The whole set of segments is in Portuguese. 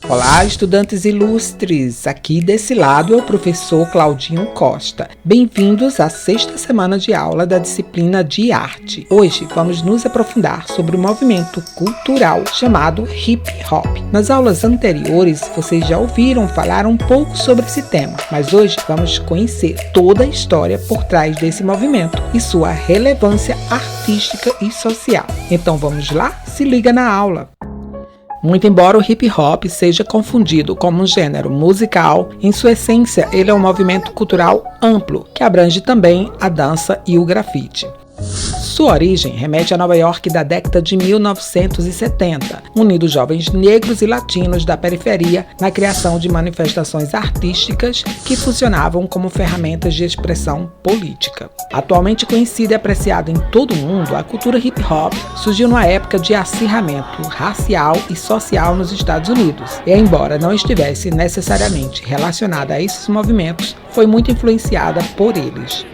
Olá, estudantes ilustres! Aqui desse lado é o professor Claudinho Costa. Bem-vindos à sexta semana de aula da disciplina de arte. Hoje vamos nos aprofundar sobre o movimento cultural chamado hip hop. Nas aulas anteriores, vocês já ouviram falar um pouco sobre esse tema, mas hoje vamos conhecer toda a história por trás desse movimento e sua relevância artística e social. Então vamos lá? Se liga na aula! Muito embora o hip hop seja confundido como um gênero musical, em sua essência ele é um movimento cultural amplo, que abrange também a dança e o grafite. Sua origem remete a Nova York da década de 1970, unindo jovens negros e latinos da periferia na criação de manifestações artísticas que funcionavam como ferramentas de expressão política. Atualmente conhecida e apreciada em todo o mundo, a cultura hip hop surgiu numa época de acirramento racial e social nos Estados Unidos, e embora não estivesse necessariamente relacionada a esses movimentos, foi muito influenciada por eles.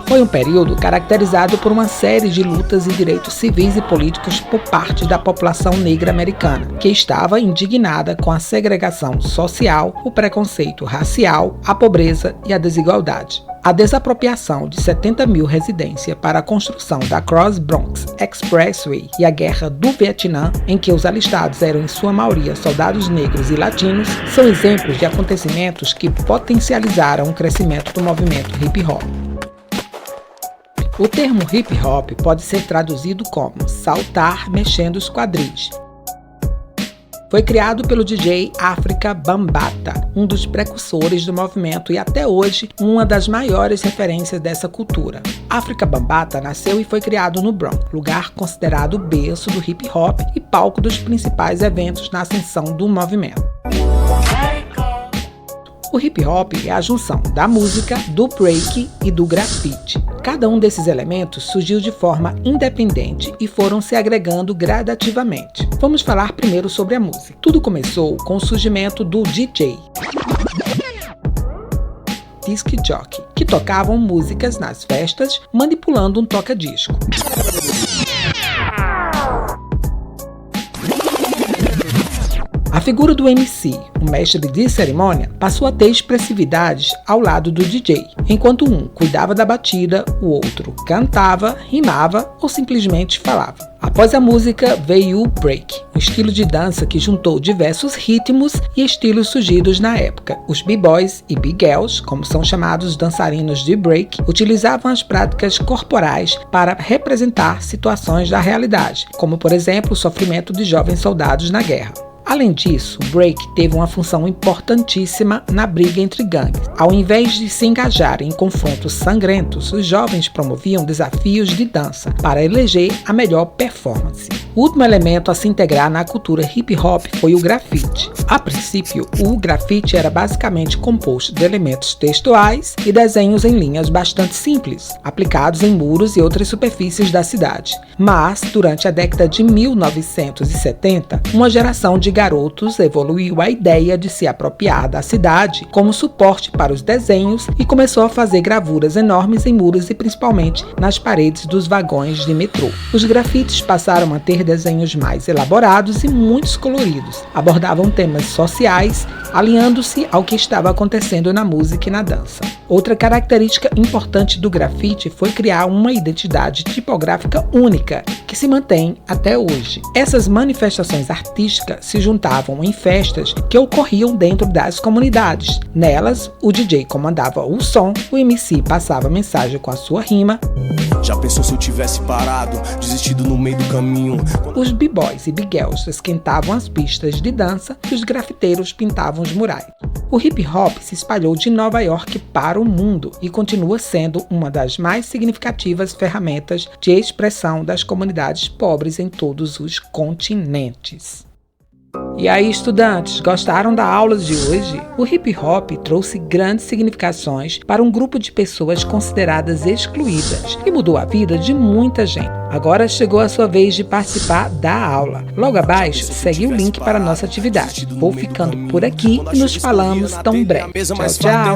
Foi um período caracterizado por uma série de lutas e direitos civis e políticos por parte da população negra americana, que estava indignada com a segregação social, o preconceito racial, a pobreza e a desigualdade. A desapropriação de 70 mil residências para a construção da Cross Bronx Expressway e a Guerra do Vietnã, em que os alistados eram em sua maioria soldados negros e latinos, são exemplos de acontecimentos que potencializaram o crescimento do movimento hip hop. O termo hip hop pode ser traduzido como saltar mexendo os quadris. Foi criado pelo DJ Afrika Bambaataa, um dos precursores do movimento e até hoje uma das maiores referências dessa cultura. Afrika Bambaataa nasceu e foi criado no Bronx, lugar considerado o berço do hip hop e palco dos principais eventos na ascensão do movimento. O hip hop é a junção da música, do break e do grafite. Cada um desses elementos surgiu de forma independente e foram se agregando gradativamente. Vamos falar primeiro sobre a música. Tudo começou com o surgimento do DJ, disc jockey, que tocavam músicas nas festas manipulando um toca-disco. A figura do MC, o mestre de cerimônia, passou a ter expressividades ao lado do DJ. Enquanto um cuidava da batida, o outro cantava, rimava ou simplesmente falava. Após a música veio o break, um estilo de dança que juntou diversos ritmos e estilos surgidos na época. Os b-boys e b-girls, como são chamados os dançarinos de break, utilizavam as práticas corporais para representar situações da realidade, como por exemplo o sofrimento de jovens soldados na guerra. Além disso, o break teve uma função importantíssima na briga entre gangues. Ao invés de se engajarem em confrontos sangrentos, os jovens promoviam desafios de dança para eleger a melhor performance. O último elemento a se integrar na cultura hip hop foi o grafite. A princípio, o grafite era basicamente composto de elementos textuais e desenhos em linhas bastante simples, aplicados em muros e outras superfícies da cidade. Mas, durante a década de 1970, uma geração de garotos evoluiu a ideia de se apropriar da cidade como suporte para os desenhos e começou a fazer gravuras enormes em muros e principalmente nas paredes dos vagões de metrô. Os grafites passaram a ter desenhos mais elaborados e muitos coloridos. Abordavam temas sociais, alinhando-se ao que estava acontecendo na música e na dança. Outra característica importante do grafite foi criar uma identidade tipográfica única, que se mantém até hoje. Essas manifestações artísticas se juntavam em festas que ocorriam dentro das comunidades. Nelas, o DJ comandava o som, o MC passava mensagem com a sua rima. Já pensou se eu tivesse parado, desistido no meio do caminho? Os b-boys e b-girls esquentavam as pistas de dança e os grafiteiros pintavam os murais. O hip hop se espalhou de Nova York para o mundo e continua sendo uma das mais significativas ferramentas de expressão das comunidades pobres em todos os continentes. E aí, estudantes, gostaram da aula de hoje? O hip hop trouxe grandes significações para um grupo de pessoas consideradas excluídas e mudou a vida de muita gente. Agora chegou a sua vez de participar da aula. Logo abaixo, segue o link para a nossa atividade. Vou ficando por aqui e nos falamos tão breve. Tchau, tchau.